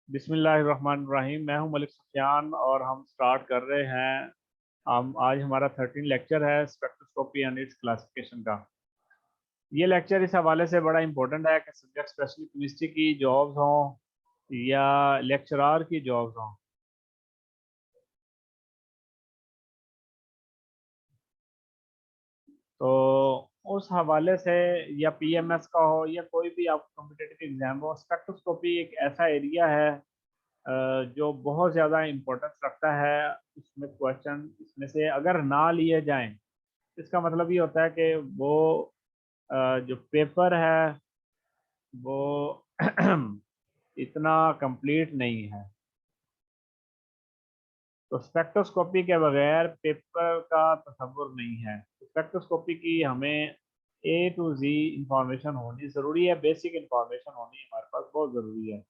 बिस्मिल्लाहिर्रहमानिर्रहीम। मैं हूं मलिक सुफियान और हम स्टार्ट कर रहे हैं। हम आज हमारा 13 लेक्चर है स्पेक्ट्रोस्कोपी एंड इट्स क्लासिफिकेशन का। ये लेक्चर इस हवाले से बड़ा इंपॉर्टेंट है कि सब्जेक्ट स्पेशली केमिस्ट्री की जॉब्स हों या लेक्चरार की जॉब्स हों, तो उस हवाले से या पीएमएस का हो या कोई भी आपको कॉम्पिटिटिव एग्जाम हो, स्पेक्ट्रोस्कोपी एक ऐसा एरिया है जो बहुत ज़्यादा इम्पोर्टेंस रखता है। इसमें क्वेश्चन इसमें से अगर ना लिए जाएं, इसका मतलब ये होता है कि वो जो पेपर है वो इतना कंप्लीट नहीं है। तो स्पेक्ट्रोस्कोपी के बगैर पेपर का तसव्वुर नहीं है। स्पेक्ट्रोस्कोपी की हमें ए टू जी इंफॉर्मेशन होनी ज़रूरी है, बेसिक इंफॉर्मेशन होनी हमारे पास बहुत ज़रूरी है।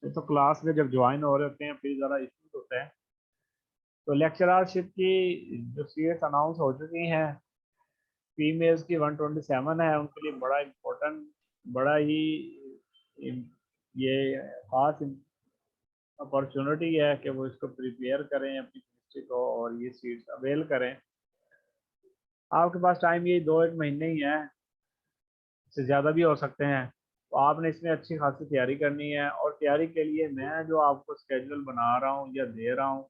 तो क्लास में जब ज्वाइन हो रहे होते हैं फिर ज़रा इश्यूज होते हैं। तो लेक्चररशिप की जो सीट्स अनाउंस हो चुकी हैं, फीमेल्स की 127 है, उनके लिए बड़ा इम्पोर्टेंट, बड़ा ही ये खास अपॉर्चुनिटी है कि वो इसको प्रिपेयर करें अपनी केमिस्ट्री को और ये सीट्स अवेल करें। आपके पास टाइम ये 2 एक महीने ही है, इससे ज़्यादा भी हो सकते हैं। तो आपने इसमें अच्छी खासी तैयारी करनी है और तैयारी के लिए मैं जो आपको स्केड्यूल बना रहा हूँ या दे रहा हूँ,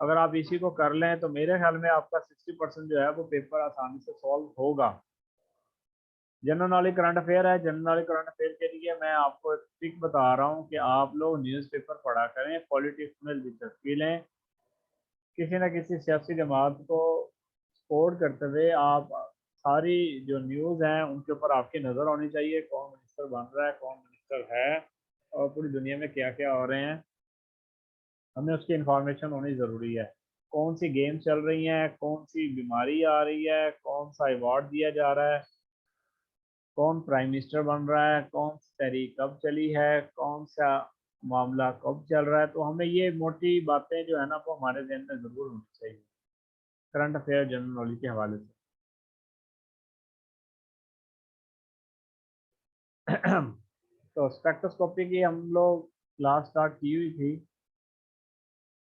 अगर आप इसी को कर लें तो मेरे ख्याल में आपका 60% जो है वो पेपर आसानी से सॉल्व होगा। जनरल नॉलेज करंट अफेयर है। जनरल नॉलेज करंट अफेयर के लिए मैं आपको एक ट्रिक बता रहा हूँ कि आप लोग न्यूज़पेपर पढ़ा करें, पॉलिटिक्स में दिलचस्पी लें, किसी न किसी सियासी जमात को सपोर्ट करते हुए आप सारी जो न्यूज़ हैं उनके ऊपर आपकी नज़र होनी चाहिए, कौन मिनिस्टर बन रहा है, कौन मिनिस्टर है और पूरी दुनिया में क्या क्या हो रहे हैं, हमें उसकी इंफॉर्मेशन होनी ज़रूरी है। कौन सी गेम चल रही हैं, कौन सी बीमारी आ रही है, कौन सा अवार्ड दिया जा रहा है, कौन प्राइम मिनिस्टर बन रहा है, कौन सी तहरीक कब चली है, कौन सा मामला कब चल रहा है। तो हमें ये मोटी बातें जो है ना वो हमारे जहन में ज़रूर होनी चाहिए करंट अफेयर जनरल नॉलेज के हवाले से। तो स्पेक्ट्रोस्कोपी की हम लोग क्लास स्टार्ट की हुई थी।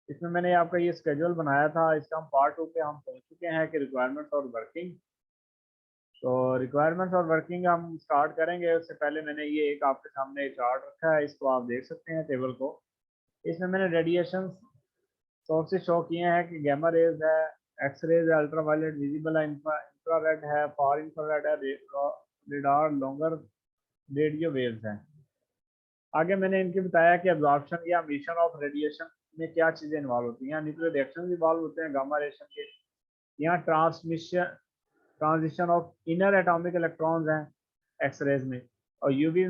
इसमें मैंने आपका ये स्केड्यूल बनाया था, इसका हम पार्ट 2 पे हम पहुंच चुके हैं कि रिक्वायरमेंट्स और वर्किंग। तो रिक्वायरमेंट्स और वर्किंग हम स्टार्ट करेंगे, उससे पहले मैंने ये एक आपके सामने चार्ट रखा है, इसको आप देख सकते हैं टेबल को। इसमें मैंने रेडिएशन सोर्सेज शो किए हैं कि गैमा रेज है, एक्स रेज है, अल्ट्रावायलेट विजिबल है, इंफ्रारेड है, फार इंफ्रारेड है, रेडार, लॉन्गर रेडियो वेव्स हैं। आगे मैंने इनकी बताया कि अब्जॉर्प्शन या मिशन ऑफ रेडिएशन में क्या चीज़ें इन्वॉल्व होती हैं। न्यूक्लियर रिएक्शन इन्वॉल्व होते हैं गामा रेशन के। यहाँ transition of inner atomic electrons हैं एक्स रेज में, और यूवी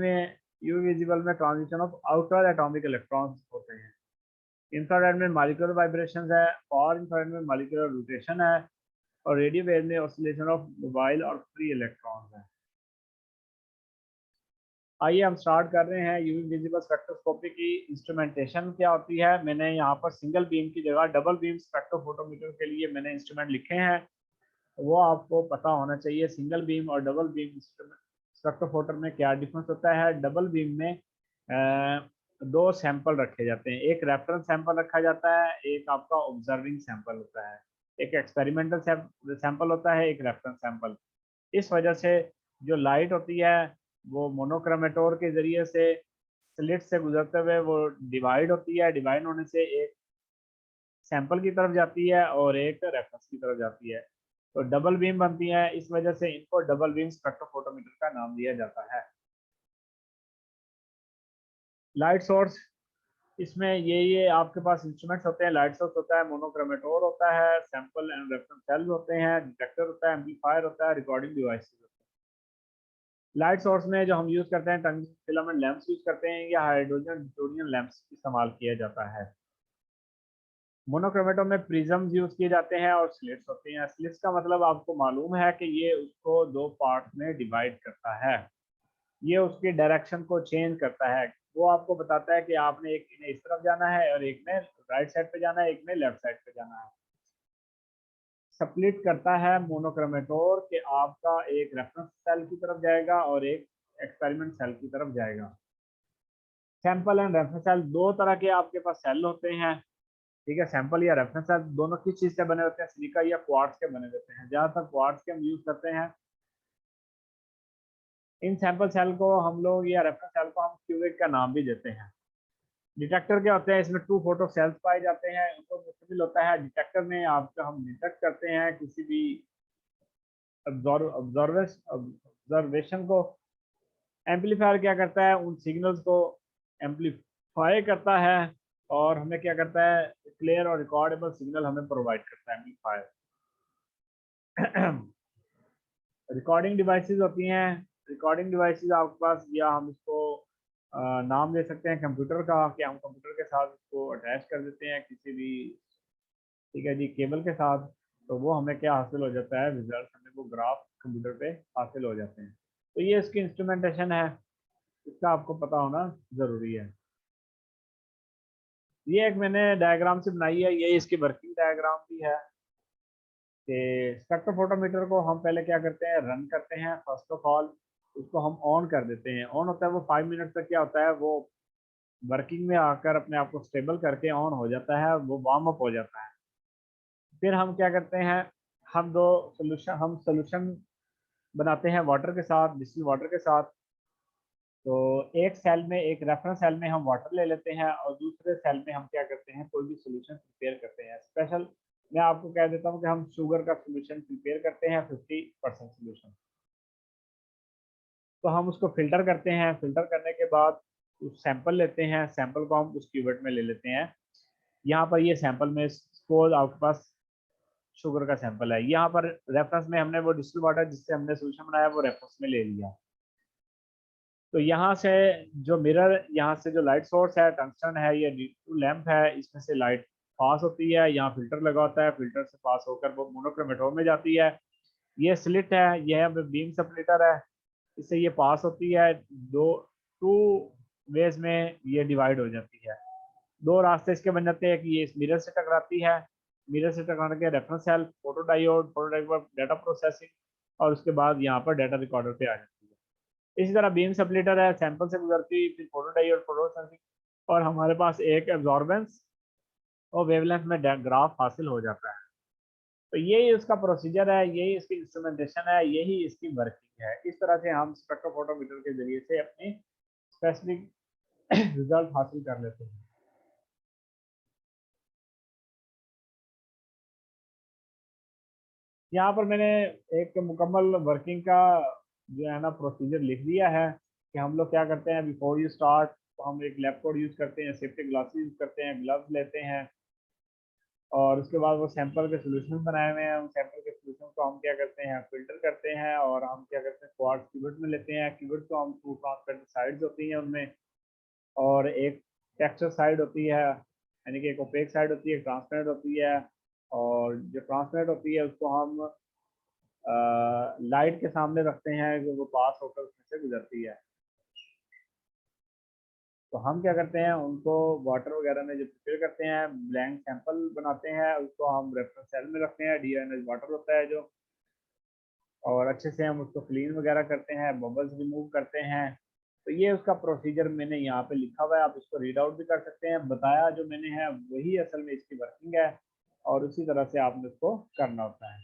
विजिबल में transition of outer atomic electrons होते हैं। इंफ्रारेड में मॉलिक्यूलर वाइब्रेशंस है, और इंफ्रारेड में मॉलिक्यूलर रोटेशन है, और रेडियो वेव में ऑसिलेशन ऑफ मोबाइल और फ्री इलेक्ट्रॉन्स है। आइए हम स्टार्ट कर रहे हैं। यूवी विजिबल स्पेक्ट्रोस्कोपी की इंस्ट्रूमेंटेशन क्या होती है। मैंने यहाँ पर सिंगल बीम की जगह डबल बीम स्पेक्ट्रोफोटोमीटर के लिए मैंने इंस्ट्रूमेंट लिखे हैं, वो आपको पता होना चाहिए। सिंगल बीम और डबल बीम स्पेक्ट्रोफोटोमीटर में क्या डिफरेंस होता है। डबल बीम में दो सैंपल रखे जाते हैं, एक रेफरेंस सैंपल रखा जाता है, एक आपका ऑब्जर्विंग सैंपल होता है। एक एक्सपेरिमेंटल सैंपल होता है, एक रेफरेंस सैंपल। इस वजह से जो लाइट होती है वो मोनोक्रोमेटोर के जरिए से स्लिट से गुजरते हुए वो डिवाइड होती है, डिवाइड होने से एक सैंपल की तरफ जाती है और एक रेफरेंस की तरफ जाती है, तो डबल बीम बनती है। इस वजह से इनको डबल बीम स्पेक्ट्रोफोटोमीटर का नाम दिया जाता है। लाइट सोर्स, इसमें ये आपके पास इंस्ट्रूमेंट्स होते हैं। लाइट सोर्स होता है, मोनोक्रोमेटोर होता है, सैंपल एंड रेफरेंस सेल्स होते हैं, डिटेक्टर होता है, एम्पलीफायर होता है, रिकॉर्डिंग डिवाइस। लाइट सोर्स में जो हम यूज करते हैं टंगस्टन फिलामेंट लैंप्स यूज करते हैं या हाइड्रोजन ड्यूटोरियम लैंप्स इस्तेमाल किया जाता है। मोनोक्रोमेटो में प्रिज्म्स यूज किए जाते हैं और स्लिट्स होते हैं। स्लिट्स का मतलब आपको मालूम है कि ये उसको दो पार्ट में डिवाइड करता है, ये उसकी डायरेक्शन को चेंज करता है। वो आपको बताता है कि आपने एक ने इस तरफ जाना है और एक ने राइट साइड पे जाना है, एक ने लेफ्ट साइड पे जाना है। स्प्लिट करता है मोनोक्रोमेटोर कि आपका एक रेफरेंस सेल की तरफ जाएगा और एक एक्सपेरिमेंट सेल की तरफ जाएगा। सैंपल एंड रेफरेंस सेल, दो तरह के आपके पास सेल होते हैं, ठीक है। सैंपल या रेफरेंस सेल दोनों किस चीज से बने होते हैं, सिलिका या क्वार्ट्ज के बने होते हैं। ज्यादातर क्वार्ट्ज के हम यूज करते हैं। इन सैंपल सेल को हम लोग या रेफरेंस सेल को हम क्यूबिक का नाम भी देते हैं। डिटेक्टर क्या होते हैं, इसमें 2 फोटो सेल्स पाए जाते हैं। उनको मुश्किल होता है डिटेक्टर में आपका, हम डिटेक्ट करते हैं किसी भी ऑब्जर्वेशन को। एम्पलीफायर क्या करता है, उन सिग्नल्स को एम्पलीफाई करता है और हमें क्या करता है, क्लियर और रिकॉर्डेबल सिग्नल हमें प्रोवाइड करता है एम्पलीफायर। रिकॉर्डिंग डिवाइसेस होती हैं। रिकॉर्डिंग डिवाइसेस आपके पास, या हम इसको नाम दे सकते हैं कंप्यूटर का, कि हम कंप्यूटर के साथ इसको अटैच कर देते हैं किसी भी, ठीक है जी, केबल के साथ। तो वो हमें क्या हासिल हो जाता है, रिजल्ट हमें वो ग्राफ कंप्यूटर पे हासिल हो जाते हैं। तो ये इसकी इंस्ट्रूमेंटेशन है, इसका आपको पता होना ज़रूरी है। ये एक मैंने डायग्राम से बनाई है, ये इसकी वर्किंग डायग्राम भी है कि स्पेक्ट्रोफोटोमीटर को हम पहले क्या करते हैं, रन करते हैं। फर्स्ट ऑफ ऑल उसको हम ऑन कर देते हैं। ऑन होता है वो 5 मिनट तक, क्या होता है वो वर्किंग में आकर अपने आप को स्टेबल करके ऑन हो जाता है, वो वार्म अप हो जाता है। फिर हम क्या करते हैं, हम सोल्यूशन बनाते हैं वाटर के साथ, डिस्टिल वाटर के साथ। तो एक सेल में, एक रेफरेंस सेल में हम वाटर ले लेते हैं और दूसरे सेल में हम क्या करते हैं, कोई भी सोल्यूशन प्रिपेयर करते हैं। स्पेशल मैं आपको कह देता हूँ कि हम शुगर का सोल्यूशन प्रिपेयर करते हैं 50% सोल्यूशन। तो हम उसको फिल्टर करते हैं। फिल्टर करने के बाद उस सैंपल लेते हैं, सैंपल को हम उस क्यूबेट में ले लेते हैं। यहाँ पर ये सैंपल में सपोज आपके पास शुगर का सैंपल है, यहाँ पर रेफरेंस में हमने वो डिस्टिल वाटर जिससे हमने सोल्यूशन बनाया वो रेफरेंस में ले लिया। तो यहाँ से जो मिरर, यहाँ से जो लाइट सोर्स है टंगस्टन है, ये लैंप है, इसमें से लाइट पास होती है। यहाँ फिल्टर लगा होता है, फिल्टर से पास होकर वो मोनोक्रोमेटोर में जाती है। ये स्लिट है, ये बीम सप्लिटर है, इससे ये पास होती है। दो टू वेज में ये डिवाइड हो जाती है। दो रास्ते इसके बन जाते हैं कि ये इस मिरर से टकराती है, मिरर से टकराने के reference cell, photodiode data processing, और उसके बाद यहाँ पर डाटा रिकॉर्डर पे आ जाती है। इसी तरह बीम सप्लिटर है, सैंपल से गुजरती, फिर फोटोडायोड, फोटोसेंसिंग, और हमारे पास एक एब्जॉर्बेंस और वेवलेंथ में ग्राफ हासिल हो जाता है। तो यही उसका प्रोसीजर है, यही इसकी इंस्ट्रूमेंटेशन है, यही इसकी वर्किंग है। इस तरह से हम स्पेक्ट्रोफोटोमीटर के जरिए से अपनी स्पेसिफिक रिजल्ट हासिल कर लेते हैं। यहाँ पर मैंने एक मुकम्मल वर्किंग का जो है ना प्रोसीजर लिख दिया है कि हम लोग क्या करते हैं। बिफोर यू स्टार्ट तो हम एक लैब कोट यूज़ करते हैं, सेफ्टी ग्लासेस यूज़ करते हैं, ग्लव्स लेते हैं, और उसके बाद वो सैंपल के सोल्यूशन बनाए हुए हैं। उन सैंपल के सोल्यूशन को हम क्या करते हैं, फिल्टर करते हैं, और हम क्या करते हैं, क्वार्ट्ज क्यूबिट में लेते हैं। क्यूबिट को हम 2 ट्रांसपेरेंट साइड्स होती हैं उनमें, और एक टेक्सचर साइड होती है, यानी कि एक ओपेक साइड होती है, एक ट्रांसपेरेंट होती है। और जो ट्रांसपेरेंट होती है उसको हम लाइट के सामने रखते हैं जो वो पास होकर उसमें से गुजरती है। तो हम क्या करते हैं, उनको वाटर वगैरह में जो प्रिपेयर करते हैं, ब्लैंक सैंपल बनाते हैं, उसको हम रेफरेंस सेल में रखते हैं। डीआईएनएस वाटर होता है जो, और अच्छे से हम उसको क्लीन वगैरह करते हैं, बबल्स रिमूव करते हैं। तो ये उसका प्रोसीजर मैंने यहाँ पे लिखा हुआ है, आप इसको रीड आउट भी कर सकते हैं। बताया जो मैंने है वही असल में इसकी वर्किंग है, और उसी तरह से आपने उसको करना होता है।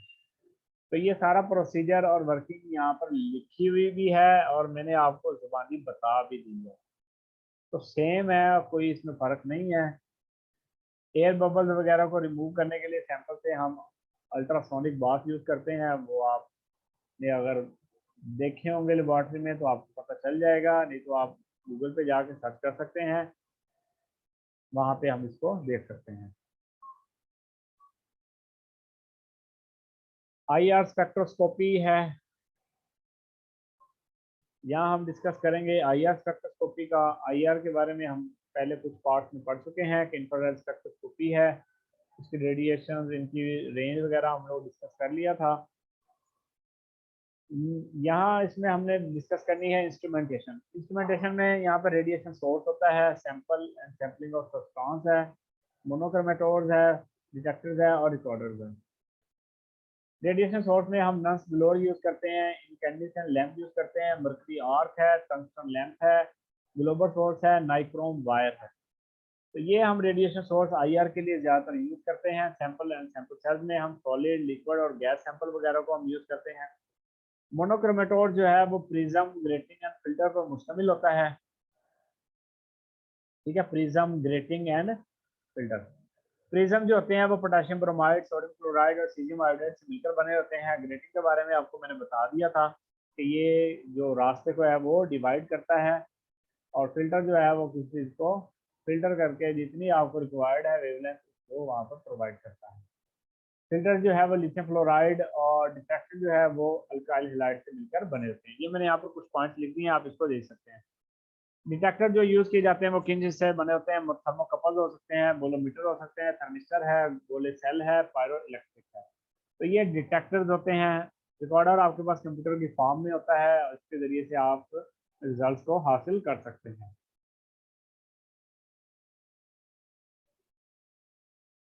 तो ये सारा प्रोसीजर और वर्किंग यहाँ पर लिखी हुई भी है, और मैंने आपको जुबानी बता भी दी है। तो सेम है, कोई इसमें फ़र्क नहीं है। एयर बबल्स वगैरह को रिमूव करने के लिए सैंपल से हम अल्ट्रासोनिक बाथ यूज़ करते हैं। वो आपने अगर देखे होंगे लेबॉर्ट्री में तो आपको पता चल जाएगा, नहीं तो आप गूगल पे जाके सर्च कर सकते हैं, वहाँ पे हम इसको देख सकते हैं। आईआर स्पेक्ट्रोस्कोपी है, यहाँ हम डिस्कस करेंगे आईआर स्पेक्ट्रोस्कोपी का। आईआर के बारे में हम पहले कुछ पार्ट्स में पढ़ चुके हैं कि इंफ्रारेड स्पेक्ट्रोस्कोपी है, इसकी रेडिएशन, इनकी रेंज वगैरह हम लोग डिस्कस कर लिया था। यहाँ इसमें हमने डिस्कस करनी है इंस्ट्रूमेंटेशन। इंस्ट्रूमेंटेशन में यहाँ पर रेडिएशन सोर्स होता है, sample and sampling of substance है, मोनोक्रोमेटोर्स है, डिटेक्टर्स है और रिकॉर्डर्स है। रेडिएशन सोर्स में हम नंस ग्लोर यूज करते हैं, इनकैंडेसेंट लैंप यूज करते हैं, मर्करी आर्क है, टंगस्टन लैंप है, ग्लोबल सोर्स है, नाइक्रोम वायर है। तो ये हम रेडिएशन सोर्स आईआर के लिए ज़्यादातर यूज करते हैं। सैंपल एंड सैंपल सेल्स में हम सॉलिड, लिक्विड और गैस सैंपल वगैरह को हम यूज करते हैं। मोनोक्रोमेटोर जो है वो प्रिज्म, ग्रेटिंग एंड फिल्टर पर मुश्तमिल होता है। ठीक है, prism, grating and filter. Prism जो होते हैं वो पोटेशियम ब्रोमाइड, सोडियम क्लोराइड और सीजियम आयोडाइड से मिलकर बने होते हैं। ग्रेटिंग के बारे में आपको मैंने बता दिया था कि ये जो रास्ते को है वो डिवाइड करता है, और फिल्टर जो है वो किसी चीज़ को फिल्टर करके जितनी आपको रिक्वायर्ड है वेवलेंथ वो वहाँ पर प्रोवाइड करता है। फिल्टर जो है वो लिथियम फ्लोराइड और डिटेक्टर जो है वो अल्काइल हैलाइड से मिलकर बने होते हैं। ये मैंने यहाँ पर कुछ पॉइंट्स लिख दिए हैं, आप इसको देख सकते हैं। डिटेक्टर जो यूज किए जाते हैं वो किन चीज से बने होते हैं? थर्मोकपल हो सकते हैं, बोलोमीटर हो सकते हैं, थर्मिस्टर है, गोले सेल है, पायरो इलेक्ट्रिक है। तो ये डिटेक्टर्स होते हैं। रिकॉर्डर आपके पास कंप्यूटर की फॉर्म में होता है, इसके जरिए से आप रिजल्ट्स को हासिल कर सकते हैं।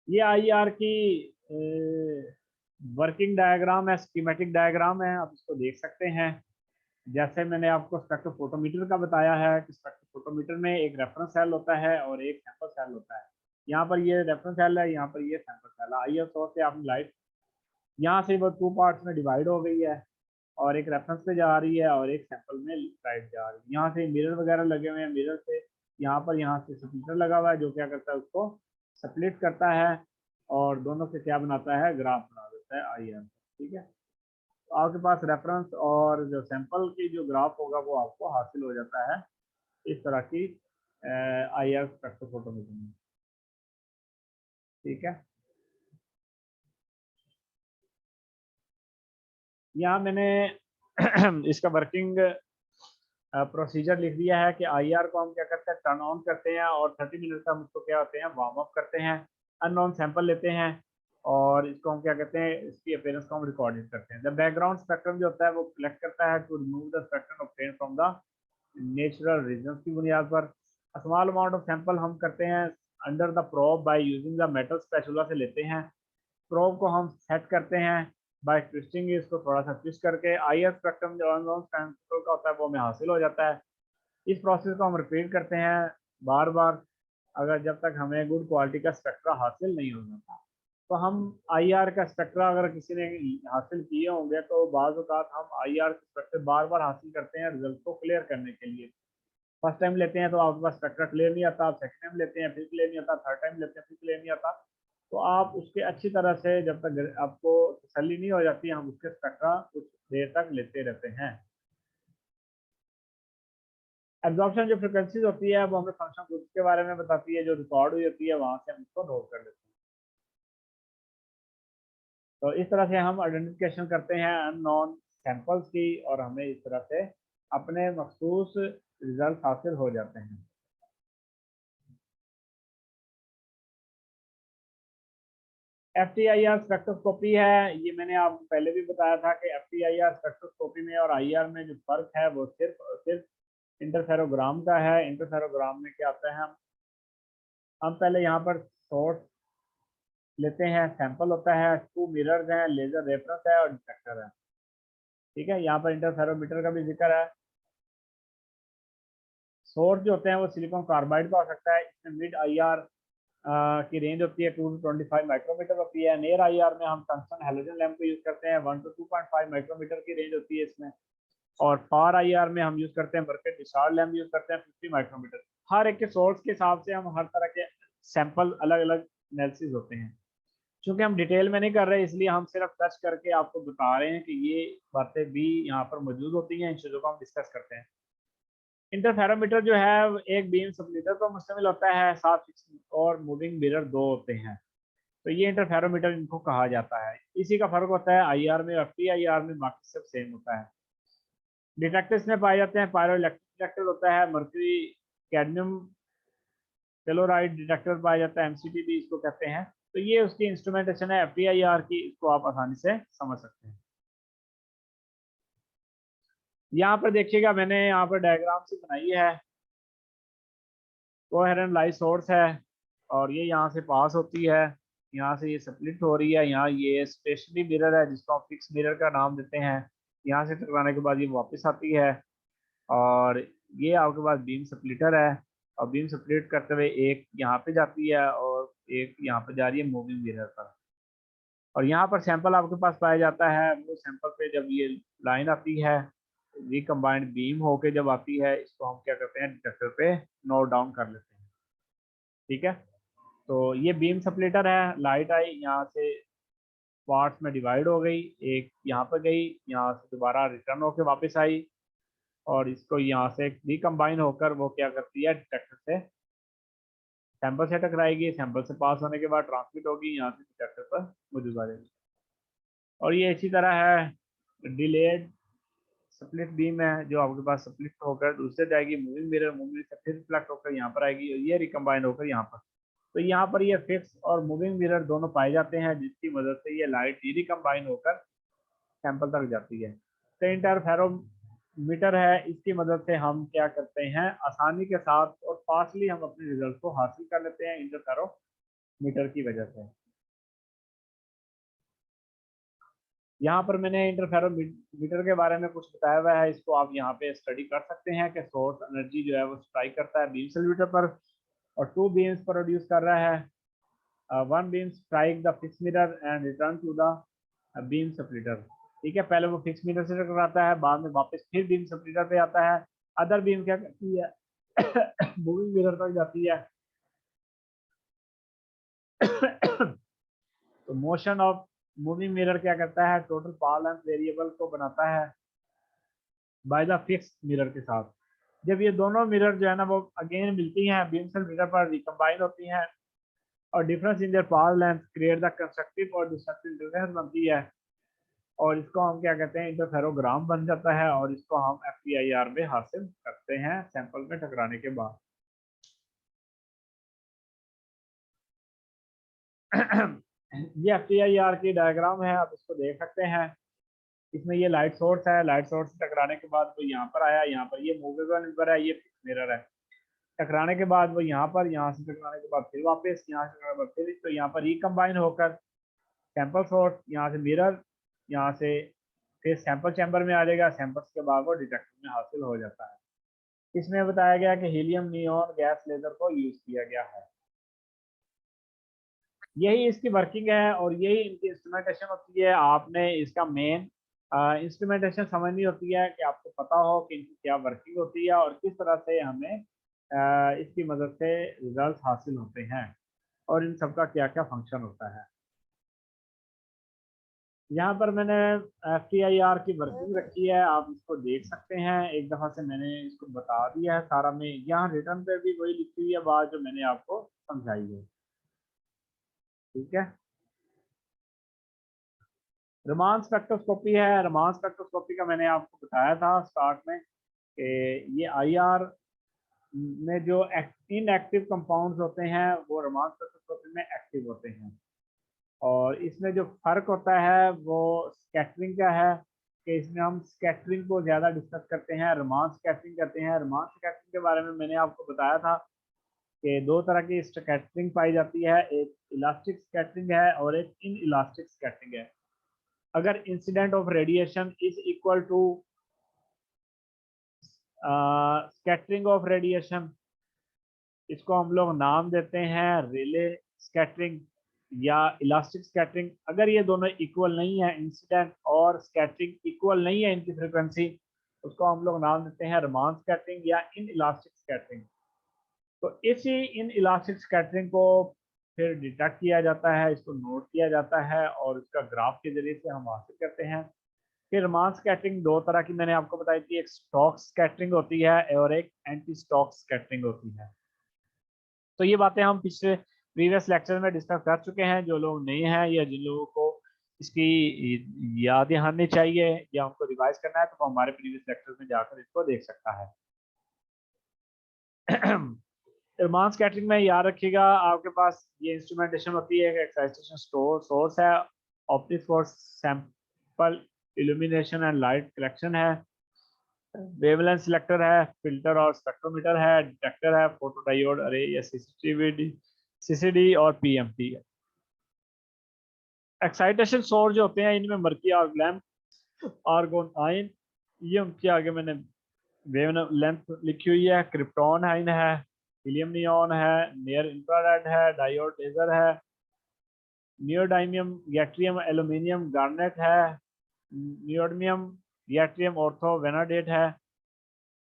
ये आईआर की वर्किंग डायग्राम है, स्कीमेटिक डायग्राम है, आप इसको देख सकते हैं। जैसे मैंने आपको स्पेक्ट्रोफोटोमीटर का बताया है कि स्पेक्ट्रोफोटोमीटर में एक रेफरेंस सेल होता है और एक सैंपल सेल होता है। यहाँ पर ये रेफरेंस सेल है, यहाँ पर ये सैंपल सेल है। आईआर सोर्स से आपने लाइट यहाँ से वो टू पार्ट्स में डिवाइड हो गई है, और एक रेफरेंस पे जा रही है और एक सैंपल में लाइट जा रही है। यहाँ से मिरर वगैरह लगे हुए हैं, मिरर से यहाँ से स्प्लिटर लगा हुआ है जो क्या करता है, उसको स्प्लिट करता है और दोनों से क्या बनाता है, ग्राफ बना देता है आईआर। ठीक है, तो आपके पास रेफरेंस और जो सैंपल की जो ग्राफ होगा वो आपको हासिल हो जाता है इस तरह की आईआर स्पेक्ट्रोफोटोमीटर में। ठीक है, यहाँ मैंने इसका वर्किंग प्रोसीजर लिख दिया है कि आईआर को हम क्या करते हैं, टर्न ऑन करते हैं और 30 मिनट का उसको क्या होते हैं, वार्म अप करते हैं। अननोन सैंपल लेते हैं और इसको हम क्या कहते हैं, इसकी अपीयरेंस को हम रिकॉर्डेड करते हैं। द बैकग्राउंड स्पेक्ट्रम जो होता है वो कलेक्ट करता है to remove the spectrum obtain from the natural region की बुनियाद पर। स्मॉल अमाउंट ऑफ सैंपल हम करते हैं under the probe by using the metal spatula से लेते हैं। प्रोब को हम सेट करते हैं बाय ट्विस्टिंग, इसको थोड़ा सा ट्विस्ट करके आईआर स्पेक्ट्रम जो अननोन सैंपल का होता है वो हमें हासिल हो जाता है। इस प्रोसेस को हम रिपीट करते हैं बार बार, अगर जब तक हमें गुड क्वालिटी का स्पेक्ट्रा हासिल नहीं हो जाता। तो हम आईआर का स्पेक्ट्रा अगर किसी ने हासिल किए होंगे तो बाज़ औक़ात हम आईआर के स्पेक्ट्रा बार बार हासिल करते हैं रिजल्ट को क्लियर करने के लिए। फर्स्ट टाइम लेते हैं तो आपके पास स्पेक्ट्रा क्लियर नहीं आता, आप सेकंड टाइम लेते हैं फिर क्लियर नहीं आता, थर्ड टाइम लेते हैं फिर क्लियर नहीं आता। तो आप उसके अच्छी तरह से जब तक आपको तसल्ली नहीं हो जाती, हम उसके स्पेक्ट्रा कुछ देर तक लेते रहते हैं। एब्जॉर्प्शन जो फ्रिक्वेंसीज होती है वो हमें फंक्शन ग्रुप्स के बारे में बताती है, जो रिकॉर्ड हुई होती है वहां से हम उसको नोट कर लेते हैं। तो इस तरह से हम आइडेंटिफिकेशन करते हैं अननोन सैंपल्स की, और हमें इस तरह से अपने मखसूस रिजल्ट हासिल हो जाते हैं। F T I R spectroscopy है, ये मैंने आपको पहले भी बताया था कि F T I R spectroscopy में और आई आर में जो फर्क है वो सिर्फ इंटरफेरोग्राम का है। इंटरफेरोग्राम में क्या आता है, हम पहले यहाँ पर सोर्स लेते हैं, सैंपल होता है, टू मिरर्स हैं, लेजर रेफरेंस है और डिटेक्टर है। ठीक है, यहाँ पर इंटरफेरोमीटर का भी जिक्र है। सोर्स जो होते हैं वो सिलिकॉन कार्बाइड का हो सकता है, इसमें मिड आई आर की रेंज होती है 2 to 25 माइक्रोमीटर होती है। नियर आई आर में हम टंगस्टन हैलोजन लैंप को यूज करते हैं, 1 to 2.5 माइक्रोमीटर की रेंज होती है इसमें। और फार आई आर में हम यूज करते हैं मर्करी डिस्चार्ज लैंप यूज करते हैं 50 माइक्रोमीटर। हर एक के सोर्स के हिसाब से हम हर तरह के सैंपल अलग अलग एनालिसिस होते हैं। चूंकि हम डिटेल में नहीं कर रहे इसलिए हम सिर्फ टच करके आपको बता रहे हैं कि ये बातें भी यहाँ पर मौजूद होती हैं, इन चीज़ों को हम डिस्कस करते हैं। इंटरफेरोमीटर जो है एक बीम सप्लीटर पर मुश्तमिल होता है, साथ और मूविंग मिरर दो होते हैं। तो ये इंटरफेरोमीटर इनको कहा जाता है। इसी का फर्क होता है आईआर में, एफ टी आई आर में बाकी सब सेम होता है। डिटेक्टर्स में पाए जाते हैं, पायरो इलेक्ट्रिक डिटेक्टर होता है, मर्क्यूरी कैडमियम टेलोराइड डिटेक्टर पाया जाता है, एमसीटी भी इसको कहते हैं। तो ये उसकी इंस्ट्रूमेंटेशन है एफ टी आई आर की, इसको आप आसानी से समझ सकते हैं। यहाँ पर देखिएगा मैंने यहाँ पर डायग्राम से बनाई है, कोहेरेंट लाइट सोर्स है और ये यहाँ से पास होती है, यहाँ से ये स्प्लिट हो रही है, यहाँ ये स्टेशनरी मिरर है जिसको हम फिक्स मिरर का नाम देते हैं, यहाँ से टकराने के बाद ये वापस आती है और ये आपके पास बीम स्प्लिटर है और बीम स्प्लिट करते हुए एक यहाँ पे जाती है और एक यहाँ पे जा रही है मूविंग मिरर पर। और यहाँ पर सैंपल आपके पास पाया जाता है, वो सैंपल पे जब ये लाइन आती है रिकम्बाइंड बीम होके जब आती है, इसको हम क्या करते हैं डिटेक्टर पे नोट डाउन कर लेते हैं। ठीक है, तो ये बीम स्प्लिटर है, लाइट आई यहाँ से पार्ट्स में डिवाइड हो गई, एक यहाँ पर गई, यहाँ से दोबारा रिटर्न होके वापस आई और इसको यहाँ से रिकम्बाइन होकर वो क्या करती है डिटेक्टर से सैंपल से टकराएगी, सैंपल से पास होने के बाद ट्रांसमिट होगी, यहाँ से डिटेक्टर पर मौजूद आ जाएगी। और ये इसी तरह है डिलेड स्प्लिट बीम है जो आपके पास स्प्लिट होकर दूसरे जाएगी मूविंग मिरर, मूविंग से फिर रिफ्लेक्ट होकर यहाँ पर आएगी और ये रिकम्बाइन होकर यहाँ पर। तो यहाँ पर ये फिक्स और मूविंग मिरर दोनों पाए जाते हैं जिसकी मदद से ये लाइट रिकम्बाइन होकर सैंपल तक जाती है। तो इंटरफेरोमीटर है, इसकी मदद से हम क्या करते हैं आसानी के साथ और फास्टली हम अपने रिजल्ट को हासिल कर लेते हैं इंटरफेरोमीटर की वजह से। यहाँ पर मैंने इंटरफेरोमीटर के बारे में कुछ बताया हुआ है, इसको आप यहाँ पे स्टडी कर सकते हैं कि सोर्स एनर्जी जो है वो स्ट्राइक करता है बीम सेल्यूटर पर और 2 बीम्स प्रोड्यूस कर रहा है। 1 beam strike the fix mirror and return to the beam splitter. ठीक है, पहले वो फिक्स मिरर से टकराता है, बाद में वापस फिर बीम स्प्लिटर पे आता है, अदर बीम क्या करती है मूविंग मिरर तक जाती है। तो मोशन ऑफ मूविंग मिरर क्या करता है टोटल पाथ लेंथ वेरिएबल को बनाता है बाय द फिक्स मिरर के साथ। जब ये दोनों मिरर जो है ना वो अगेन मिलती हैं बीमसेल मिरर पर रिकम्बाइन होती हैं और difference in their path length create the constructive और डिस्ट्रक्टिव डिफरेंस बनती है और इसको हम क्या कहते हैं इंटरफेरोग्राम बन जाता है और इसको हम FTIR में हासिल करते हैं सैंपल में टकराने के बाद। ये FTIR की डायग्राम है, आप इसको देख सकते हैं। इसमें ये लाइट सोर्स है, लाइट सोर्स से टकराने के बाद वो यहाँ पर आया, यहाँ पर ये मूवेबल मिरर है, ये फिक्स मिरर है, टकराने के बाद वो यहाँ पर, यहाँ से टकराने के बाद फिर वापस, यहाँ से टकराने के बाद फिर, तो यहाँ पर रिकम्बाइन होकर सैंपल सोर्स यहाँ से मिरर, यहाँ से फिर सैंपल चैम्बर में आ जाएगा, सैंपल्स के बाद वो डिटेक्टर में हासिल हो जाता है। इसमें बताया गया कि हीलियम नियॉन गैस लेजर को यूज किया गया है, यही इसकी वर्किंग है और यही इनकी इंस्ट्रूमेंटेशन होती है। आपने इसका मेन इंस्ट्रूमेंटेशन समझनी होती है कि आपको पता हो कि इनकी क्या वर्किंग होती है और किस तरह से हमें इसकी मदद से रिजल्ट हासिल होते हैं और इन सब का क्या क्या फंक्शन होता है। यहाँ पर मैंने FTIR की वर्किंग रखी है, आप इसको देख सकते हैं, एक दफ़ा से मैंने इसको बता दिया है सारा में, यहाँ रिटर्न पे भी वही लिखी हुई है बात जो मैंने आपको समझाई है। ठीक है, रमान स्पेक्ट्रोस्कोपी है, रमान स्पेक्ट्रोस्कोपी का मैंने आपको बताया था स्टार्ट में कि ये IR में जो इनएक्टिव कंपाउंड्स होते हैं वो रमान स्पेक्ट्रोस्कोपी में एक्टिव होते हैं और इसमें जो फर्क होता है वो स्कैटरिंग का है कि इसमें हम स्कैटरिंग को ज़्यादा डिस्कस करते हैं, रमान स्कैटरिंग करते हैं। रमान स्कैटरिंग के बारे में मैंने आपको बताया था कि 2 तरह की स्कैटरिंग पाई जाती है, एक इलास्टिक स्कैटरिंग है और एक इन इलास्टिक स्कैटरिंग है। अगर incident of radiation is equal to scattering of radiation, इसको हम लोग नाम देते हैं रिले स्कैटरिंग या इलास्टिक स्कैटरिंग। अगर ये दोनों इक्वल नहीं है, इंसिडेंट और स्कैटरिंग इक्वल नहीं है इनकी फ्रीक्वेंसी, उसको हम लोग नाम देते हैं रमान स्कैटरिंग या इन इलास्टिक स्कैटरिंग। तो इसी इन इलास्टिक स्कैटरिंग को फिर डिटेक्ट किया जाता है, इसको नोट किया जाता है और इसका ग्राफ के जरिए से हम हासिल करते हैं। फिर रमान स्कैटरिंग 2 तरह की मैंने आपको बताई थी, एक स्टॉक स्कैटरिंग होती है और एक एंटी स्टॉक स्कैटरिंग होती है। तो ये बातें हम पिछले प्रीवियस लेक्चर में डिस्कस कर चुके हैं। जो लोग नए हैं या जिन लोगों को इसकी याद दहानी चाहिए या उनको रिवाइज करना है तो वो हमारे प्रीवियस लेक्चर में जाकर इसको देख सकता है। रमान स्कैटरिंग में याद रखिएगा आपके पास ये इंस्ट्रूमेंटेशन होती है, एक्साइटेशन सोर्स है, optics for sample illumination and light collection है वेवलेंथ सिलेक्टर है, फिल्टर और स्पेक्ट्रोमीटर है, डिटेक्टर है, फोटो डायोड अरे या सीसीडी और पीएमटी है। एक्साइटेशन सोर्स जो होते हैं इनमें मर्की आर्क लैम्प, आर्गोन आइन, ये उनके आगे मैंने वेवलेंथ लिखी हुई है। क्रिप्टॉन आइन है, हीलियम नियॉन है, नियर इंफ्रारेड है, डायोड लेजर है, नियोडाइमियम, गैट्रियम, एल्यूमिनियम, गार्नेट है, नियोडमियम, गैट्रियम, ऑर्थो, वेनाडेट है।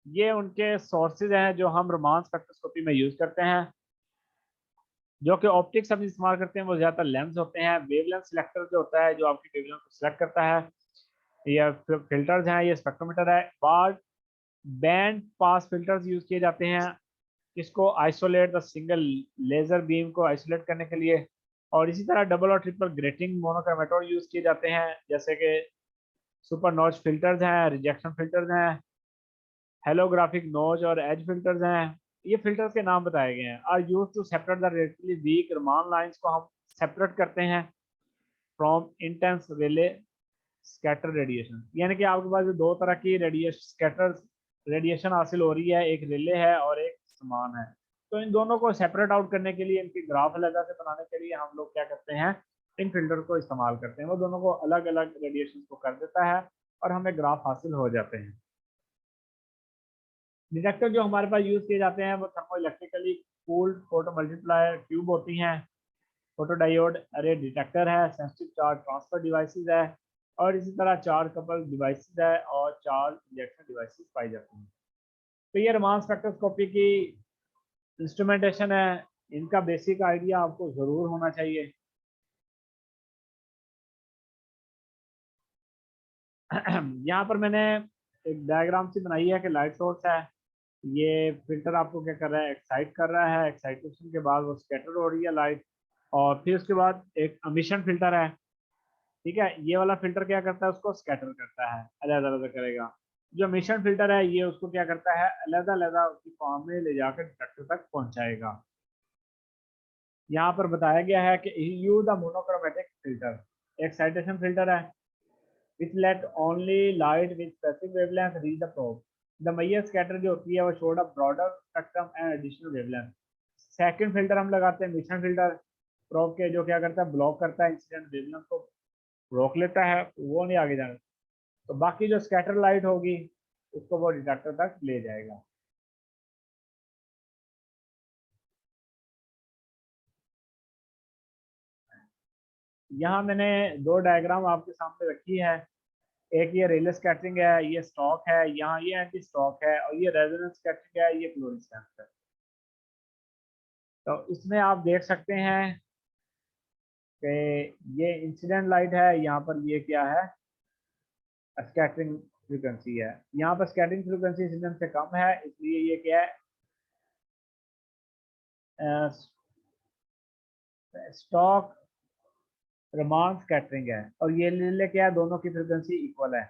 ये उनके सोर्सेज हैं जो हम रोमांस स्पेक्ट्रोस्कोपी में यूज करते हैं। जो कि ऑप्टिक्स हम इस्तेमाल करते हैं वो ज़्यादातर लेंस होते हैं। वेवलेंथ सिलेक्टर जो होता है जो आपकी वेवलेंथ को सिलेक्ट करता है, ये फिल्टर्स हैं, ये स्पेक्ट्रोमीटर है। बाद बैंड पास फिल्टर्स यूज किए जाते हैं इसको isolate the single laser beam को आइसोलेट करने के लिए। और इसी तरह डबल और ट्रिपल ग्रेटिंग मोनोक्रोमेटोर यूज किए जाते हैं, जैसे कि सुपर नॉच फिल्टर्स हैं, रिजेक्शन फिल्टर्स हैं, हेलोग्राफिक नोच और एज फिल्टर्स हैं। ये फिल्टर्स के नाम बताए गए हैं। Are use to separate the relatively weak Raman lines को हम सेपरेट करते हैं from intense Rayleigh scatter radiation. यानी कि आपके पास जो दो तरह की रेडिएशन स्कैटर रेडिएशन हासिल हो रही है, एक रिले है और एक समान है, तो इन दोनों को सेपरेट आउट करने के लिए, इनकी ग्राफ अलग से बनाने के लिए हम लोग क्या करते हैं, इन फिल्टर को इस्तेमाल करते हैं। वो दोनों को अलग अलग रेडिएशन को कर देता है और हमें ग्राफ हासिल हो जाते हैं। डिटेक्टर जो हमारे पास यूज किए जाते हैं वो thermo electrically cooled photo multiplier tube होती हैं, फोटो डायोड अरे डिटेक्टर है, सेंसिटिव चार्ज ट्रांसफर डिवाइसेस है, और इसी तरह चार्ज कपल डिवाइसेस है और चार्ज इंजेक्शन डिवाइसेस पाई जाती हैं। तो ये रमान स्पेक्ट्रोस्कोपी की इंस्ट्रूमेंटेशन है, इनका बेसिक आइडिया आपको जरूर होना चाहिए। यहाँ पर मैंने एक डायग्राम सी बनाई है कि लाइट सोर्स है, ये फिल्टर आपको क्या कर रहा है, एक्साइट कर रहा है, एक्साइटेशन के बाद वो स्कैटर हो रही है लाइट, और फिर उसके बाद एक एमिशन फिल्टर है। ठीक है, ये वाला फिल्टर क्या करता है, उसको स्कैटर करता है, अलग अलग करेगा। जो एमिशन फिल्टर है ये उसको क्या करता है, अलग अलग उसकी फॉर्म में ले जाकर डिटेक्टर तक पहुंचाएगा। यहाँ पर बताया गया है कि use the monochromatic filter, excitation filter है which let only light with specific wavelength reach the probe. The Meyer scatter जो होती है वो showed a broader spectrum and additional wavelength. Second filter हम लगाते हैं मिशन फिल्टर, प्रोब के, जो क्या करता है, ब्लॉक करता है इंसिडेंट वेवलेंथ को, रोक लेता है, वो नहीं आगे जाना। तो बाकी जो स्कैटर लाइट होगी उसको वो डिटेक्टर तक ले जाएगा। यहाँ मैंने दो डायग्राम आपके सामने रखी है। एक ये रेलवे स्कैटरिंग है, ये स्टॉक है, यहाँ ये एंटी स्टॉक है, और ये रेजोनेंस स्कैटरिंग है, ये फ्लोरेसेंस है। तो इसमें आप देख सकते हैं कि ये इंसिडेंट लाइट है, यहाँ पर ये क्या है, स्कैटरिंग फ्रीक्वेंसी है। यहाँ पर स्कैटरिंग फ्रीक्वेंसी इंसिडेंट से कम है, इसलिए ये क्या है, स्टॉक रमान स्कैटरिंग है, और ये ले क्या है, दोनों की फ्रीक्वेंसी इक्वल है।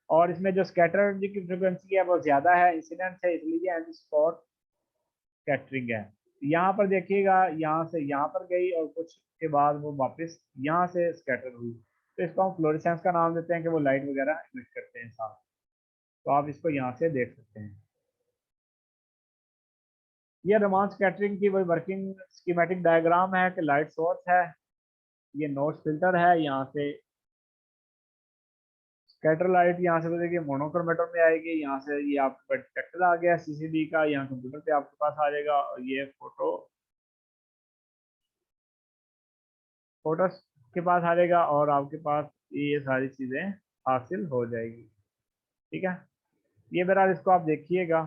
और इसमें जो स्कैटर की फ्रीक्वेंसी है वो ज्यादा है इंसिडेंट से, इसलिए एंटी स्पॉट स्कैटरिंग है। यहाँ पर देखिएगा, यहाँ से यहाँ पर गई और कुछ के बाद वो वापस यहाँ से स्कैटर हुई, तो इसको हम फ्लोरेसेंस का नाम देते हैं कि वो लाइट वगैरह इमिट करते हैं साथ। तो आप इसको यहाँ से देख सकते हैं। ये रोमांस कैटरिंग की वही वर्किंग स्कीमेटिक डायग्राम है कि लाइट सोर्स है, ये नोच फिल्टर है, यहाँ से स्कैटर लाइट यहाँ से देखिए मोनोक्रोमेटर में आएगी, यहाँ से ये आपका डिटेक्टर आ गया सीसीडी का, यहाँ कंप्यूटर पे आपके पास आ जाएगा, और ये फोटो फोटो के पास आ जाएगा, और आपके पास ये सारी चीज़ें हासिल हो जाएगी। ठीक है, ये बहरहाल इसको आप देखिएगा।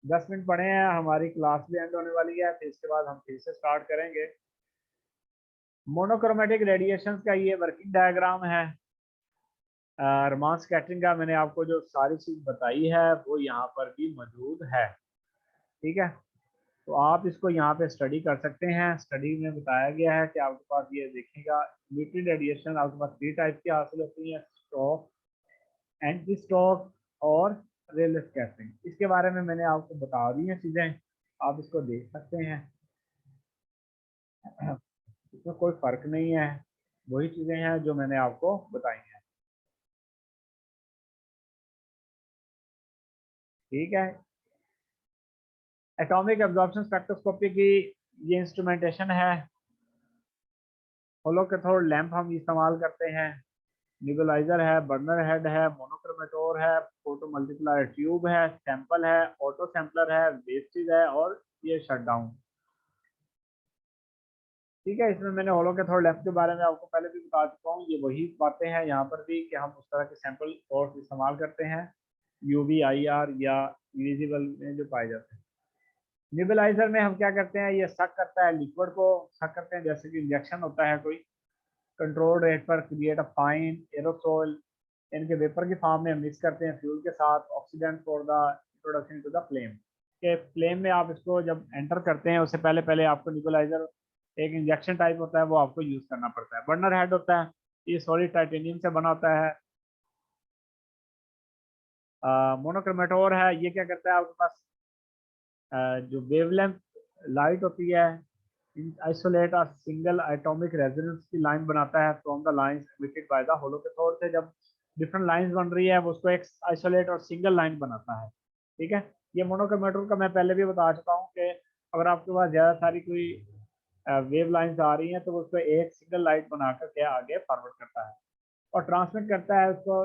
10 मिनट पड़े हैं, हमारी क्लास भी एंड होने वाली है, फिर इसके बाद हम फिर से स्टार्ट करेंगे। मोनोक्रोमेटिक रेडिएशन का ये वर्किंग डायग्राम है। रमान स्कैटरिंग का मैंने आपको जो सारी चीज़ बताई है वो यहाँ पर भी मौजूद है। ठीक है, तो आप इसको यहाँ पे स्टडी कर सकते हैं। स्टडी में बताया गया है कि आपके पास ये देखिएगा, न्यूट्रिन रेडिएशन आपके पास 3 टाइप की हासिल होती है, स्टॉक, एंटी स्टॉक और रेल स्कैटरिंग। इसके बारे में मैंने आपको बता दी हैं चीज़ें, आप इसको देख सकते हैं, इसमें कोई फ़र्क नहीं है। वही चीज़ें हैं जो मैंने आपको बताई हैं। ठीक है, एटॉमिक एब्जॉर्प्शन स्पेक्ट्रोस्कोपी की ये इंस्ट्रूमेंटेशन है। होलो कैथोड लैंप हम इस्तेमाल करते हैं, निबलाइजर है, बर्नर हेड है, मोनोक्रोमेटोर है, फोटो मल्टीप्लायर ट्यूब है, सैंपल है, ऑटो सैंपलर है, वेस्टेज है और ये शटडाउन। ठीक है, इसमें मैंने होलो कैथोड लैंप के बारे में आपको पहले भी बता चुका हूँ। ये वही बातें हैं यहाँ पर भी कि हम उस तरह के सैंपल सोर्स इस्तेमाल करते हैं यूवी आईआर या इविजिबल में जो पाए जाते हैं। निबलाइजर में हम क्या करते हैं, ये सक करता है लिक्विड को, सक करते हैं जैसे कि इंजेक्शन होता है कोई, कंट्रोल रेट पर क्रिएट अ फाइन एरोसोल, इनके वेपर की फॉर्म में मिक्स करते हैं फ्यूल के साथ, oxidant for the introduction to the flame. के फ्लेम में आप इसको जब एंटर करते हैं उससे पहले पहले आपको निकोलाइजर एक इंजेक्शन टाइप होता है वो आपको यूज करना पड़ता है। बर्नर हेड होता है, ये सॉलिड टाइटेनियम से बना होता है। मोनोक्रोमेटोर है, ये क्या करता है आपके पास जो वेवलेंथ लाइट होती है, isolate a single atomic resonance की लाइन बनाता है from the lines emitted by the hollow cathode से। जब डिफरेंट लाइंस बन रही है वो उसको एक आइसोलेट और सिंगल लाइन बनाता है। ठीक है, ये मोनोक्रोमेटोर का मैं पहले भी बता चुका हूँ कि अगर आपके पास ज़्यादा सारी कोई वेव लाइंस आ रही हैं तो वो उसको एक सिंगल लाइट बनाकर के आगे फॉरवर्ड करता है और ट्रांसमिट करता है उसको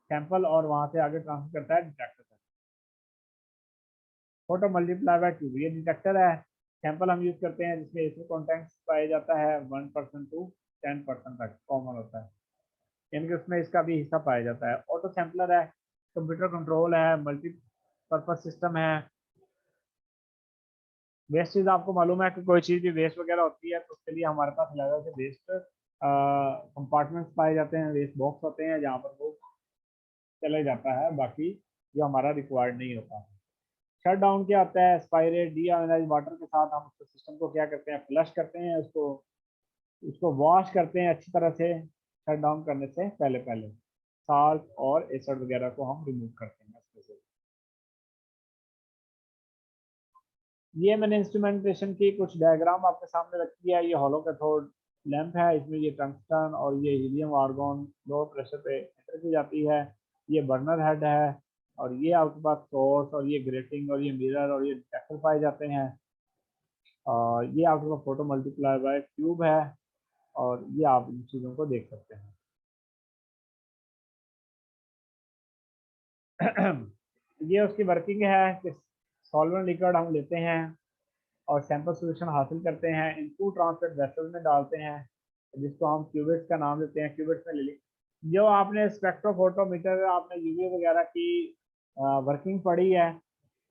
सैंपल, और वहाँ से आगे ट्रांसमिट करता है डिटेक्टर तक। फोटो मल्टीप्लाई ट्यूब ये डिटेक्टर है। सैंपल हम यूज करते हैं जिसमें इसमें कॉन्टेंट्स पाया जाता है 1% टू 10% तक कॉमन होता है, यानी कि उसमें इसका भी हिस्सा पाया जाता है। ऑटो सैम्पलर है, कंप्यूटर कंट्रोल है, मल्टीपर्पज सिस्टम है। वेस्ट चीज़ आपको मालूम है कि कोई चीज़ भी वेस्ट वगैरह होती है तो उसके लिए हमारे पास अलग से वेस्ट कंपार्टमेंट्स पाए जाते हैं, वेस्ट बॉक्स होते हैं जहाँ पर वो चले जाता है, बाकी जो हमारा रिक्वायर्ड नहीं होता। शट डाउन क्या होता है, एक्सपायरेट डीआयोनाइज्ड वाटर के साथ हम उसको सिस्टम को क्या करते हैं, फ्लश करते हैं, उसको उसको वॉश करते हैं अच्छी तरह से। शट डाउन करने से पहले पहले साल्ट और एसिड वगैरह को हम रिमूव करते हैं इसमें से। ये मैंने इंस्ट्रूमेंटेशन की कुछ डायग्राम आपके सामने रखी है। ये हॉलो कैथोड लैंप है, इसमें ये टंगस्टन और ये हीलियम आर्गन लो प्रेशर पे एंटर की जाती है। ये बर्नर हेड है और ये आपके पास सोर्स और ये ग्रेटिंग और ये मिरर और ये डिटेक्टर पाए जाते हैं। और ये आपके पास फोटो मल्टीप्लाई बाय ट्यूब है और ये आप इन चीज़ों को देख सकते हैं। ये उसकी वर्किंग है कि सॉल्वेंट लिक्विड हम लेते हैं और सैंपल सोल्यूशन हासिल करते हैं, इन टू ट्रांसपेरेंट वेसल्स में डालते हैं जिसको हम क्यूबिट्स का नाम देते हैं। क्यूबिट्स में ले ली जो आपने स्पेक्ट्रोफोटोमीटर आपने यूवी वगैरह की वर्किंग पढ़ी है,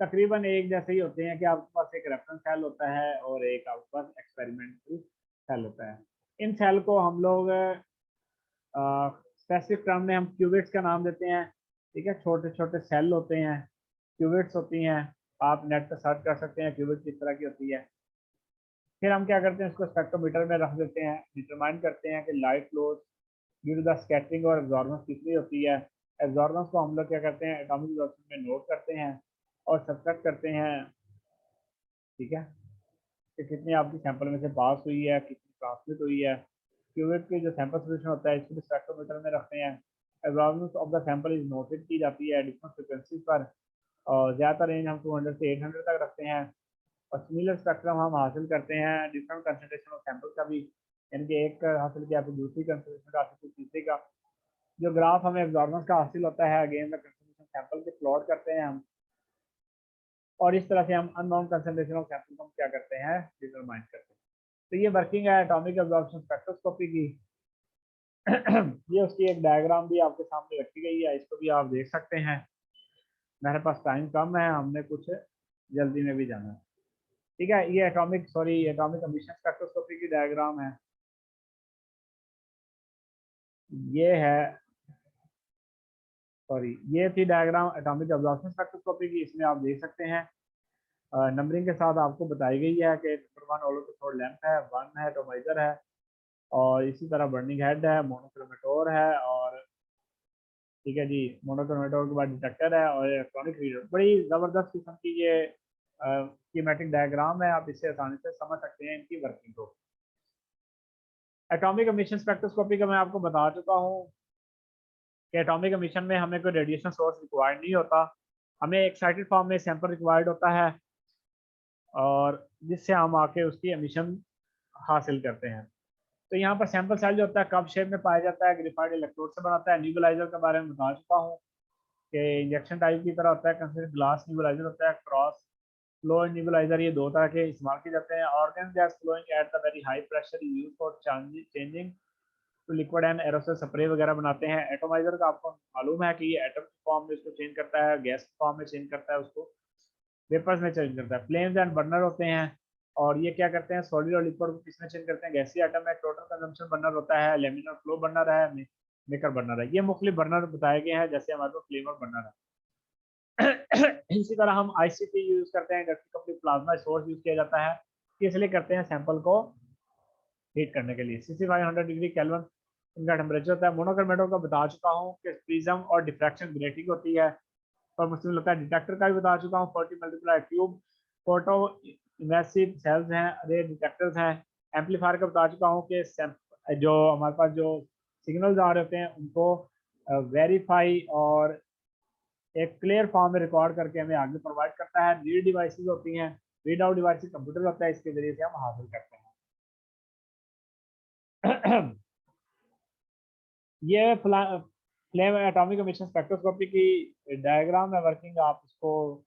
तकरीबन एक जैसे ही होते हैं कि आपके पास एक रेफरेंस सेल होता है और एक आपके पास एक्सपेरिमेंटल सेल होता है। इन सेल को हम लोग स्पेसिफिक टर्म में हम क्यूबिट्स का नाम देते हैं। ठीक है, छोटे छोटे सेल होते हैं, क्यूबिट्स होती हैं। आप नेट पर सर्च कर सकते हैं क्यूबिट किस तरह की होती है। फिर हम क्या करते हैं, उसको स्पेक्ट्रोमीटर में रख देते हैं, डिटरमाइन करते हैं कि light flows due to the scattering और एब्जॉर्बेंस कितनी होती है। एब्जॉर्बेंस को हम लोग क्या करते हैं, एटॉमिक वेलोसिटी में नोट करते हैं और सब्ट्रैक्ट करते हैं। ठीक है, कि कितनी आपकी सैंपल में से पास हुई है, कितनी ट्रांसमिट हुई है। क्यूबिट की जो सैंपल सोल्यूशन होता है इसको भी स्पेक्ट्रोमीटर में रखते हैं। Absorbance of the sample is noted की जाती है डिफरेंट फ्रिक्वेंसी पर, और ज़्यादातर रेंज हम 200 से 800 तक रखते हैं। और सिमिलर स्पेक्ट्रम हम हासिल करते हैं डिफरेंट कंसंट्रेशन ऑफ सैंपल का भी, यानी कि एक का हासिल किया फिर दूसरी कंसंट्रेशन का हासिल किया तीसरे का। जो ग्राफ हमें एब्जॉर्बेंस का हासिल होता है अगेन द कंसंट्रेशन सैंपल के प्लॉट करते हैं हम, और इस तरह से हम अननोन कंसंट्रेशन ऑफ सैंपल को हम क्या करते हैं, डिटरमाइन करते हैं। तो ये वर्किंग है एटॉमिक एब्जॉर्प्शन स्पेक्ट्रोस्कोपी की। ये उसकी एक डायग्राम भी आपके सामने रखी गई है, इसको भी आप देख सकते हैं। मेरे पास टाइम कम है, हमने कुछ जल्दी में भी जाना है। ठीक है, ये एटॉमिक एमिशन स्पेक्ट्रोस्कोपी की डायग्राम है। ये है सॉरी ये थी डायग्राम एटॉमिक एब्जॉर्प्शन स्पेक्ट्रोस्कोपी की। इसमें आप देख सकते हैं नंबरिंग के साथ आपको बताई गई है कि नंबर 1 ओलोकेथोड लैंप है, 1 है एटोमाइजर है, और इसी तरह बर्निंग हेड है, मोनोक्रोमेटोर है, और ठीक है जी, मोनोक्रोमेटोर के बाद डिटेक्टर है और इलेक्ट्रॉनिक रीडर। बड़ी ज़बरदस्त किस्म की ये स्कीमेटिक डायग्राम है, आप इससे आसानी से समझ सकते हैं इनकी वर्किंग को। एटॉमिक एमिशन स्पेक्ट्रोस्कोपी का मैं आपको बता चुका हूँ कि एटॉमिक एमिशन में हमें कोई रेडिएशन सोर्स रिक्वायर्ड नहीं होता, हमें एक्साइटेड फॉर्म में सैंपल रिक्वायर्ड होता है और जिससे हम आके उसकी एमिशन हासिल करते हैं। तो यहाँ पर सैंपल साइज जो होता है कप शेप में पाया जाता है, ग्रेफाइट इलेक्ट्रोड से बनाता है। न्यूबलाइजर के बारे में बता चुका हूँ कि इंजेक्शन टाइप की तरह होता है, कंसिडर ग्लास न्यूबलाइजर होता है, क्रॉस फ्लो न्यूबलाइजर, ये दो तरह के इस्तेमाल किए जाते हैं। Argon gas flowing at the very high pressure use for changing to liquid and aerosol spray वगैरह बनाते हैं। एटोमाइजर का आपको मालूम है कि ये एटम की फॉर्म में इसको चेंज करता है, गैस फॉर्म में चेंज करता है, उसको वेपर्स में चेंज करता है। फ्लेम्स एंड बर्नर होते हैं और ये क्या करते हैं, सॉलिड और लिक्विड को किसमें चेंज करते हैं, गैसीय आइटम है। टोटल कंजम्पशन बर्नर होता है, लेमिनर फ्लो बर्नर है, मेकर बर्नर है। ये मुख्तलिफ बर्नर बताए गए हैं, जैसे हमारे पास फ्लेमर बर्नर है। इसी तरह हम आईसीपी यूज करते हैं, इलेक्ट्रिक प्लाज्मा सोर्स यूज किया जाता है, किस लिए करते हैं, सैंपल को हीट करने के लिए। 6500 डिग्री केल्विन इनका टेम्परेचर होता है। मोनोक्रोमेटो का बता चुका हूँ कि प्रिज्म और डिफ्रैक्शन ग्रेटिंग होती है, पर मुश्किल होता है। डिटेक्टर का भी बता चुका हूँ, 40 multiply tube, photo emissive cells हैं, रे डिटेक्टर्स हैं। एम्पलीफायर का बता चुका हूँ कि जो हमारे पास जो सिग्नल्स आ रहे होते हैं उनको वेरीफाई और एक क्लियर फॉर्म में रिकॉर्ड करके हमें आगे प्रोवाइड करता है। रीड डिवाइसेस होती हैं, रीड आउट डिवाइसेस कंप्यूटर होता है, इसके जरिए से हम हासिल करते हैं। ये फ्लेम एटॉमिक एमिशन स्पेक्ट्रोस्कोपी की डायग्राम है वर्किंग, आप इसको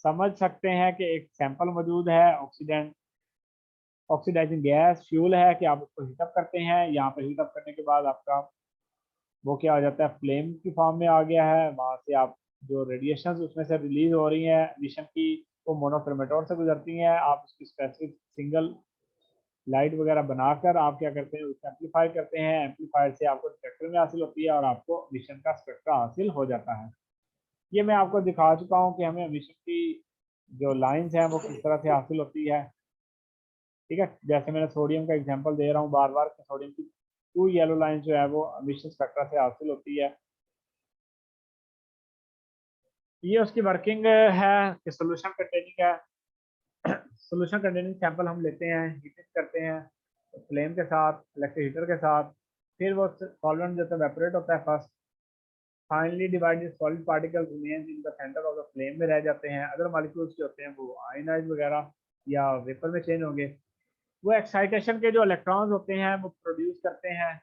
समझ सकते हैं कि एक सैंपल मौजूद है, ऑक्सीडेंट ऑक्सीडाइजिंग गैस फ्यूल है कि आप उसको हीटअप करते हैं। यहाँ पर हीटअप करने के बाद आपका वो क्या हो जाता है, फ्लेम की फॉर्म में आ गया है। वहाँ से आप जो रेडिएशन उसमें से रिलीज हो रही हैं मिशन की, वो मोनोक्रोमेटोर से गुजरती हैं। आप उसकी स्पेसिफिक सिंगल लाइट वगैरह बनाकर आप क्या करते हैं, उसको एम्पलीफाई करते हैं। एम्पलीफायर से आपको स्पेक्ट्रम में हासिल होती है और आपको मिशन का स्पेक्ट्रा हासिल हो जाता है। ये मैं आपको दिखा चुका हूँ कि हमें मिशन की जो लाइंस हैं वो किस तरह से हासिल होती है। ठीक है, जैसे मैंने सोडियम का एग्जांपल दे रहा हूँ बार बार, सोडियम की 2 येलो लाइन जो है वो मिशन स्पेक्ट्रा से हासिल होती है। ये उसकी वर्किंग है कि सोल्यूशन कंटेनिंग है। सोल्यूशन कंटेनिंग सैंपल हम लेते हैं, हीट करते हैं फ्लेम के साथ, इलेक्ट्रिक हीटर के साथ, फिर वो सॉल्वेंट जो वेपोरेट होता है first, finally divided solid particle remains in the centre of the flame में रह जाते हैं। अदर मॉलिक्यूल्स जो होते हैं वो आयनाइज वगैरह या वेपर में चेंज होंगे। वो एक्साइटेशन के जो इलेक्ट्रॉन्स होते हैं वो प्रोड्यूस करते हैं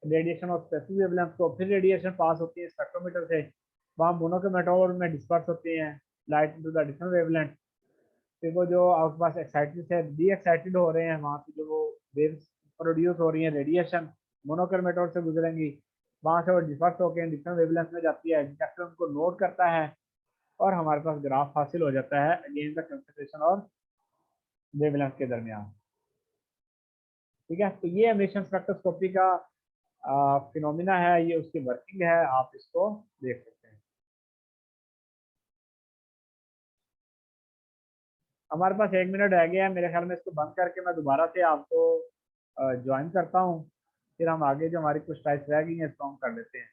रेडिएशन ऑफ स्पेसिफिक वेवलेंथ को, फिर रेडिएशन पास होती है स्पेक्ट्रोमीटर से, वहाँ मोनोक्रोमेटोर में डिस्पर्स होते हैं light into the different wavelength. फिर वो जो आपके पास एक्साइटेड है, डी एक्साइटेड हो रहे हैं, वहाँ से जो वो वेव्स प्रोड्यूस हो रही हैं रेडिएशन मोनोक्रोमेटोर से गुजरेंगी, वहाँ से वो डिफर्स होकर डिफरेंट वेवलेंथ में जाती है। डिटेक्टर उनको नोट करता है और हमारे पास ग्राफ हासिल हो जाता है अगेन द कंसंट्रेशन और वेवलेंथ के दरमियान। ठीक है, तो ये एमिशन स्पेक्ट्रोस्कोपी का फिनोमिना है, ये उसकी वर्किंग है, आप इसको देख सकते हैं। हमारे पास 1 मिनट रह गया है, मेरे ख्याल में इसको बंद करके मैं दोबारा से आपको ज्वाइन करता हूँ, फिर हम आगे जो हमारी कुछ टाइप्स रह गई हैं इसको हम कर लेते हैं।